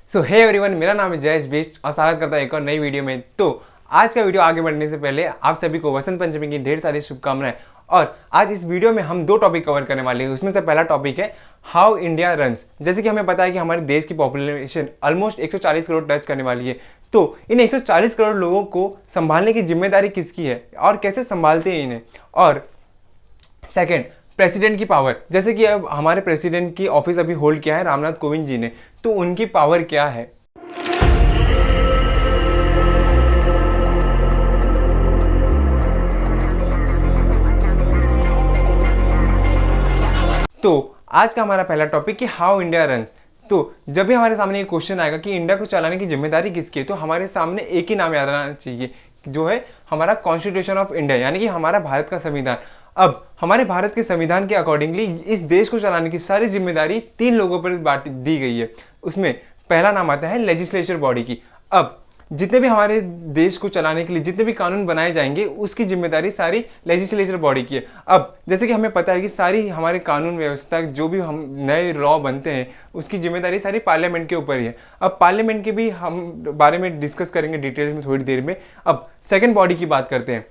सो hey everyone, मेरा नाम है जयेश बीच और स्वागत करता है एक और नई वीडियो में। तो आज का वीडियो आगे बढ़ने से पहले आप सभी को वसंत पंचमी की ढेर सारी शुभकामनाएं। और आज इस वीडियो में हम दो टॉपिक कवर करने वाले हैं। उसमें से पहला टॉपिक है हाउ इंडिया रन्स। जैसे कि हमें पता है कि हमारे देश की पॉपुलेशन ऑलमोस्ट 140 करोड़ टच करने वाली है। तो इन 140 करोड़ लोगों को संभालने की जिम्मेदारी किसकी है और कैसे संभालते हैं इन्हें। और सेकेंड, प्रेसिडेंट की पावर। जैसे कि अब हमारे प्रेसिडेंट की ऑफिस अभी होल्ड किया है रामनाथ कोविंद जी ने, तो उनकी पावर क्या है। तो आज का हमारा पहला टॉपिक कि हाउ इंडिया रन्स। तो जब भी हमारे सामने ये क्वेश्चन आएगा कि इंडिया को चलाने की जिम्मेदारी किसकी है, तो हमारे सामने एक ही नाम याद आना चाहिए, जो है हमारा कॉन्स्टिट्यूशन ऑफ इंडिया, यानी कि हमारा भारत का संविधान। अब हमारे भारत के संविधान के अकॉर्डिंगली इस देश को चलाने की सारी जिम्मेदारी 3 लोगों पर बांट दी गई है। उसमें पहला नाम आता है लेजिस्लेचर बॉडी की। अब जितने भी हमारे देश को चलाने के लिए जितने भी कानून बनाए जाएंगे, उसकी जिम्मेदारी सारी लेजिस्लेचर बॉडी की है। अब जैसे कि हमें पता है कि सारी हमारे कानून व्यवस्था, जो भी हम नए लॉ बनते हैं, उसकी जिम्मेदारी सारी पार्लियामेंट के ऊपर ही है। अब पार्लियामेंट के भी हम बारे में डिस्कस करेंगे डिटेल्स में थोड़ी देर में। अब सेकेंड बॉडी की बात करते हैं,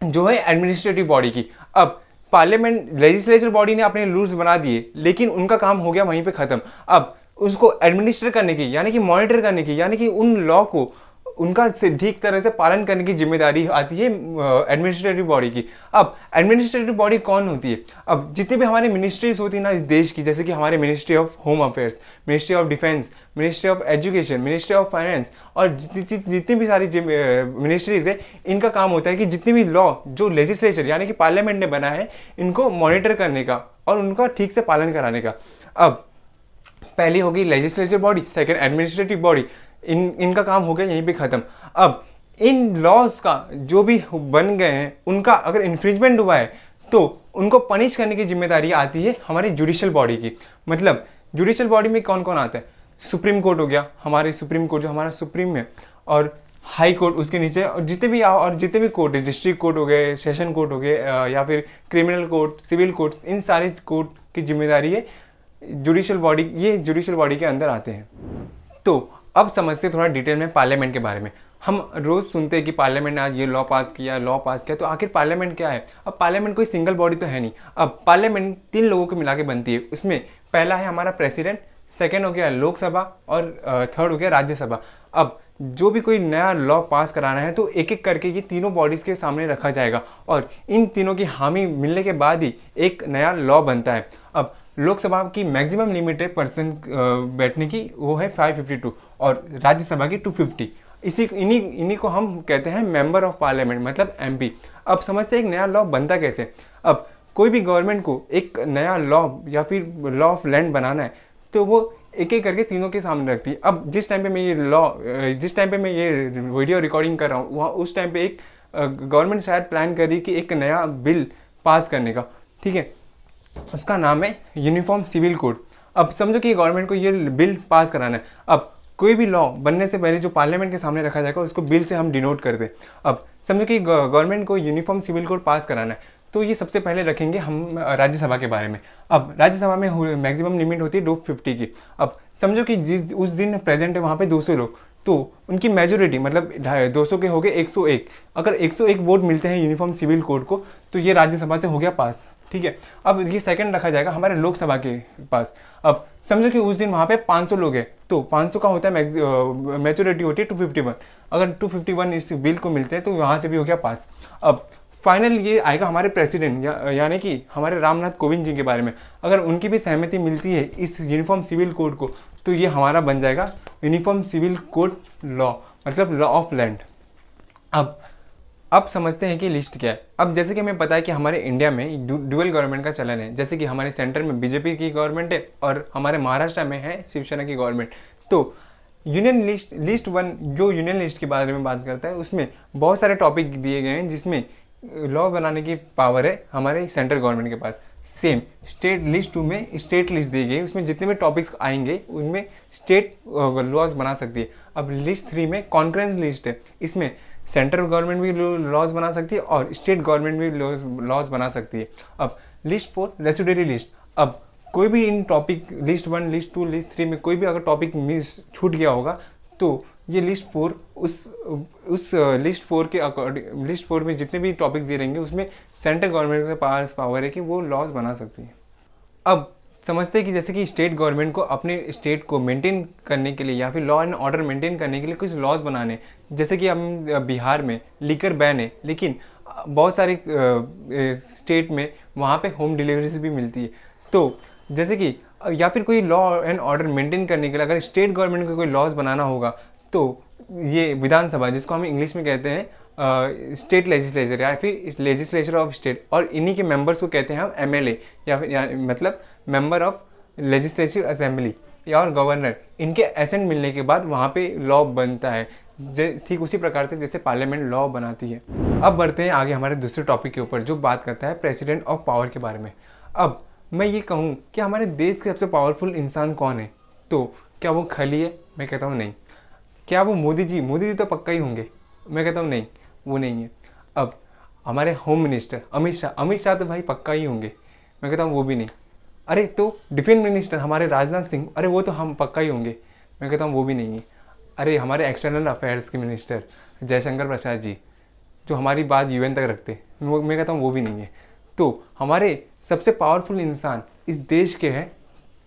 जो है एडमिनिस्ट्रेटिव बॉडी की। अब पार्लियामेंट लेजिस्लेचर बॉडी ने अपने रूल्स बना दिए, लेकिन उनका काम हो गया वहीं पे खत्म। अब उसको एडमिनिस्टर करने की, यानी कि मॉनिटर करने की, यानी कि उन लॉ को उनका ठीक तरह से पालन करने की जिम्मेदारी आती है एडमिनिस्ट्रेटिव बॉडी की। अब एडमिनिस्ट्रेटिव बॉडी कौन होती है? अब जितने भी हमारे मिनिस्ट्रीज होती है ना इस देश की, जैसे कि हमारे ministry of home affairs, ministry of defence, ministry of education, ministry of finance, और जितनी भी सारी मिनिस्ट्रीज है, इनका काम होता है कि जितने भी लॉ जो लेजिस्लेचर यानी कि पार्लियामेंट ने बनाया है, इनको मॉनिटर करने का और उनका ठीक से पालन कराने का। अब पहली होगी legislature body, second administrative body. इनका काम हो गया यहीं पे खत्म। अब इन लॉज का जो भी बन गए हैं, उनका अगर इन्फ्रिंजमेंट हुआ है तो उनको पनिश करने की जिम्मेदारी आती है हमारी जुडिशियल बॉडी की। मतलब जुडिशियल बॉडी में कौन कौन आता है? सुप्रीम कोर्ट हो गया, हमारे सुप्रीम कोर्ट जो हमारा सुप्रीम है, और हाई कोर्ट उसके नीचे, और जितने भी कोर्ट है, डिस्ट्रिक्ट कोर्ट हो गए, सेशन कोर्ट हो गए, या फिर क्रिमिनल कोर्ट, सिविल कोर्ट, इन सारे कोर्ट की जिम्मेदारी है जुडिशियल बॉडी। ये जुडिशियल बॉडी के अंदर आते हैं। तो अब समझते थोड़ा डिटेल में पार्लियामेंट के बारे में। हम रोज सुनते हैं कि पार्लियामेंट ने आज ये लॉ पास किया, तो आखिर पार्लियामेंट क्या है? अब पार्लियामेंट कोई सिंगल बॉडी तो है नहीं। अब पार्लियामेंट 3 लोगों को मिला के बनती है। उसमें पहला है हमारा प्रेसिडेंट, सेकेंड हो गया लोकसभा, और थर्ड हो गया राज्यसभा। अब जो भी कोई नया लॉ पास कराना है तो एक एक करके ये तीनों बॉडीज के सामने रखा जाएगा, और इन तीनों की हामी मिलने के बाद ही एक नया लॉ बनता है। अब लोकसभा की मैक्सिमम लिमिट है पर्सन बैठने की, वो है 552, और राज्यसभा की 250। इन्हीं को हम कहते हैं मेंबर ऑफ पार्लियामेंट, मतलब एमपी। अब समझते हैं एक नया लॉ बनता कैसे। अब कोई भी गवर्नमेंट को एक नया लॉ या फिर लॉ ऑफ लैंड बनाना है, तो वो एक एक करके तीनों के सामने रखती है। अब जिस टाइम पे मैं ये वीडियो रिकॉर्डिंग कर रहा हूँ, वहाँ उस टाइम पे एक गवर्नमेंट शायद प्लान कर रही कि एक नया बिल पास करने का, ठीक है। उसका नाम है यूनिफॉर्म सिविल कोड। अब समझो कि गवर्नमेंट को ये बिल पास कराना है। अब कोई भी लॉ बनने से पहले जो पार्लियामेंट के सामने रखा जाएगा, उसको बिल से हम डिनोट कर दें। अब समझो कि गवर्नमेंट को यूनिफॉर्म सिविल कोड पास कराना है, तो ये सबसे पहले रखेंगे हम राज्यसभा के बारे में। अब राज्यसभा में मैक्सिमम लिमिट होती है 250 की। अब समझो कि उस दिन प्रेजेंट है वहाँ पे 200 लोग, तो उनकी मेजोरिटी मतलब 200 के हो गए 101। अगर 101 वोट मिलते हैं यूनिफॉर्म सिविल कोड को, तो ये राज्यसभा से हो गया पास, ठीक है। अब ये सेकंड रखा जाएगा हमारे लोकसभा के पास। अब समझो कि उस दिन वहाँ पे 500 लोग हैं, तो 500 का होता है मेजोरिटी होती है 251। अगर 251 इस बिल को मिलते हैं तो वहाँ से भी हो गया पास। अब फाइनल ये आएगा हमारे प्रेसिडेंट यानी कि हमारे रामनाथ कोविंद जी के बारे में। अगर उनकी भी सहमति मिलती है इस यूनिफॉर्म सिविल कोड को, तो ये हमारा बन जाएगा यूनिफॉर्म सिविल कोड लॉ, मतलब लॉ ऑफ लैंड। अब समझते हैं कि लिस्ट क्या है। अब जैसे कि हमें पता है कि हमारे इंडिया में ड्यूअल गवर्नमेंट का चलन है। जैसे कि हमारे सेंटर में बीजेपी की गवर्नमेंट है और हमारे महाराष्ट्र में है शिवसेना की गवर्नमेंट। तो यूनियन लिस्ट 1 जो यूनियन लिस्ट के बारे में बात करता है, उसमें बहुत सारे टॉपिक दिए गए हैं जिसमें लॉ बनाने की पावर है हमारे सेंट्रल गवर्नमेंट के पास। सेम स्टेट लिस्ट 2 में स्टेट लिस्ट दी गई है, उसमें जितने भी टॉपिक्स आएंगे उनमें स्टेट लॉज बना सकती है। अब लिस्ट 3 में कॉन्करेंस लिस्ट है, इसमें सेंट्रल गवर्नमेंट भी लॉज बना सकती है और स्टेट गवर्नमेंट भी लॉज बना सकती है। अब लिस्ट 4 रेसिडरी लिस्ट। अब कोई भी इन टॉपिक लिस्ट 1, लिस्ट 2, लिस्ट 3 में कोई भी अगर टॉपिक मिस छूट गया होगा तो ये लिस्ट 4 उस लिस्ट 4 के अकॉर्डिंग, लिस्ट 4 में जितने भी टॉपिक्स दिए रहेंगे उसमें सेंट्रल गवर्नमेंट के पास पावर है कि वो लॉज बना सकती है। अब समझते हैं कि जैसे कि स्टेट गवर्नमेंट को अपने स्टेट को मेंटेन करने के लिए या फिर लॉ एंड ऑर्डर मेंटेन करने के लिए कुछ लॉज बनाने, जैसे कि हम बिहार में लीकर बैन है, लेकिन बहुत सारे स्टेट में वहाँ पे होम डिलीवरीज भी मिलती है। तो जैसे कि या फिर कोई लॉ एंड ऑर्डर मेंटेन करने के लिए अगर स्टेट गवर्नमेंट को कोई लॉज बनाना होगा तो ये विधानसभा, जिसको हम इंग्लिश में कहते हैं स्टेट लेजिस्लेचर या फिर लेजिस्लेचर ऑफ स्टेट, और इन्हीं के मेंबर्स को कहते हैं हम एमएलए या फिर मतलब मेंबर ऑफ लेजिस्लेटिव असेंबली या और गवर्नर। इनके एसेंट मिलने के बाद वहाँ पे लॉ बनता है, ठीक उसी प्रकार से जैसे पार्लियामेंट लॉ बनाती है। अब बढ़ते हैं आगे हमारे दूसरे टॉपिक के ऊपर जो बात करता है प्रेसिडेंट ऑफ पावर के बारे में। अब मैं ये कहूँ कि हमारे देश के सबसे पावरफुल इंसान कौन है, तो क्या वो खली है? मैं कहता हूँ नहीं। क्या वो मोदी जी तो पक्का ही होंगे? मैं कहता हूँ नहीं, वो नहीं है। अब हमारे होम मिनिस्टर अमित शाह तो भाई पक्का ही होंगे? मैं कहता हूँ वो भी नहीं। अरे तो डिफेंस मिनिस्टर हमारे राजनाथ सिंह, अरे वो तो हम पक्का ही होंगे? मैं कहता हूँ वो भी नहीं है। अरे हमारे एक्सटर्नल अफेयर्स के मिनिस्टर जयशंकर प्रसाद जी, जो हमारी बात यूएन तक रखते, मैं कहता हूँ वो भी नहीं है। तो हमारे सबसे पावरफुल इंसान इस देश के हैं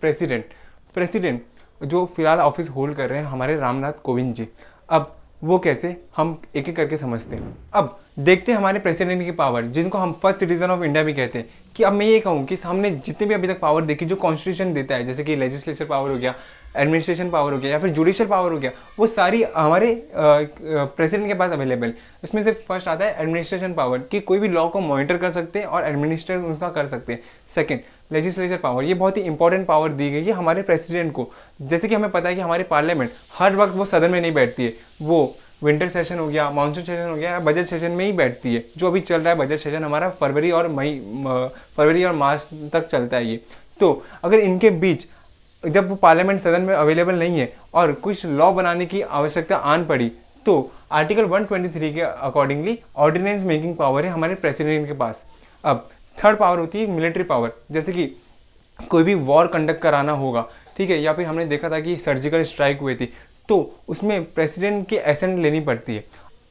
प्रेसिडेंट जो फिलहाल ऑफिस होल्ड कर रहे हैं हमारे रामनाथ कोविंद जी। अब वो कैसे, हम एक एक करके समझते हैं। अब देखते हैं हमारे प्रेसिडेंट की पावर, जिनको हम फर्स्ट सिटीजन ऑफ इंडिया भी कहते हैं। कि अब मैं ये कहूँ कि हमने जितने भी अभी तक पावर देखी जो कॉन्स्टिट्यूशन देता है, जैसे कि लेजिस्लेचर पावर हो गया, एडमिनिस्ट्रेशन पावर हो गया या फिर जुडिशियल पावर हो गया, वो सारी हमारे प्रेसिडेंट के पास अवेलेबल। इसमें से फर्स्ट आता है एडमिनिस्ट्रेशन पावर, कि कोई भी लॉ को मॉनिटर कर सकते हैं और एडमिनिस्ट्रेट उसका कर सकते हैं। सेकंड लेजिस्लेचर पावर, ये बहुत ही इंपॉर्टेंट पावर दी गई है हमारे प्रेसिडेंट को। जैसे कि हमें पता है कि हमारी पार्लियामेंट हर वक्त वो सदन में नहीं बैठती है, वो विंटर सेशन हो गया, मानसून सेशन हो गया या बजट सेशन में ही बैठती है। जो अभी चल रहा है बजट सेशन हमारा फरवरी और मार्च तक चलता है ये। तो अगर इनके बीच जब वो पार्लियामेंट सदन में अवेलेबल नहीं है और कुछ लॉ बनाने की आवश्यकता आन पड़ी, तो आर्टिकल 123 के अकॉर्डिंगली ऑर्डिनेंस मेकिंग पावर है हमारे प्रेसिडेंट के पास। अब थर्ड पावर होती है मिलिट्री पावर, जैसे कि कोई भी वॉर कंडक्ट कराना होगा, ठीक है, या फिर हमने देखा था कि सर्जिकल स्ट्राइक हुई थी, तो उसमें प्रेसिडेंट की एसेंट लेनी पड़ती है।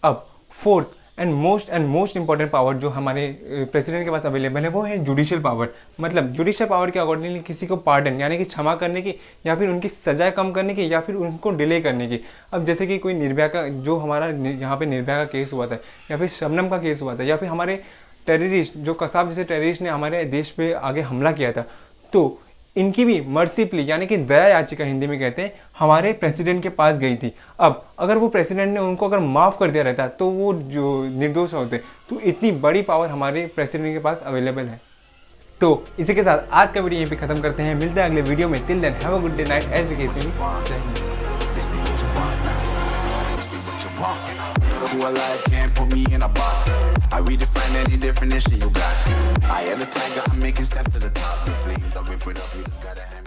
अब fourth and most important power जो हमारे प्रेसिडेंट के पास अवेलेबल है वो है जुडिशियल पावर। मतलब जुडिशियल पावर के अकॉर्डिंगली किसी को पार्डन यानी कि क्षमा करने की, या फिर उनकी सजाएं कम करने की, या फिर उनको डिले करने की। अब जैसे कि कोई निर्भया का, जो हमारा यहाँ पे निर्भया का केस हुआ था, या फिर शबनम का केस हुआ था, या फिर हमारे टेररिस्ट जो कसाब जैसे टेररिस्ट ने हमारे देश पे आगे हमला किया था, तो इनकी भी मर्सी प्ली यानी कि दया याचिका हिंदी में कहते हैं, हमारे प्रेसिडेंट के पास गई थी। अब अगर वो प्रेसिडेंट ने उनको अगर माफ़ कर दिया रहता तो वो जो निर्दोष होते। तो इतनी बड़ी पावर हमारे प्रेसिडेंट के पास अवेलेबल है। तो इसी के साथ आज का वीडियो यहीं पे खत्म करते हैं। मिलते हैं अगले वीडियो में। Till then have a good day night as the case में। Who alive can't put me in a box. I redefine any definition you got. I am the tiger, I'm making steps to the top. The flames I whip it up, you just gotta hand me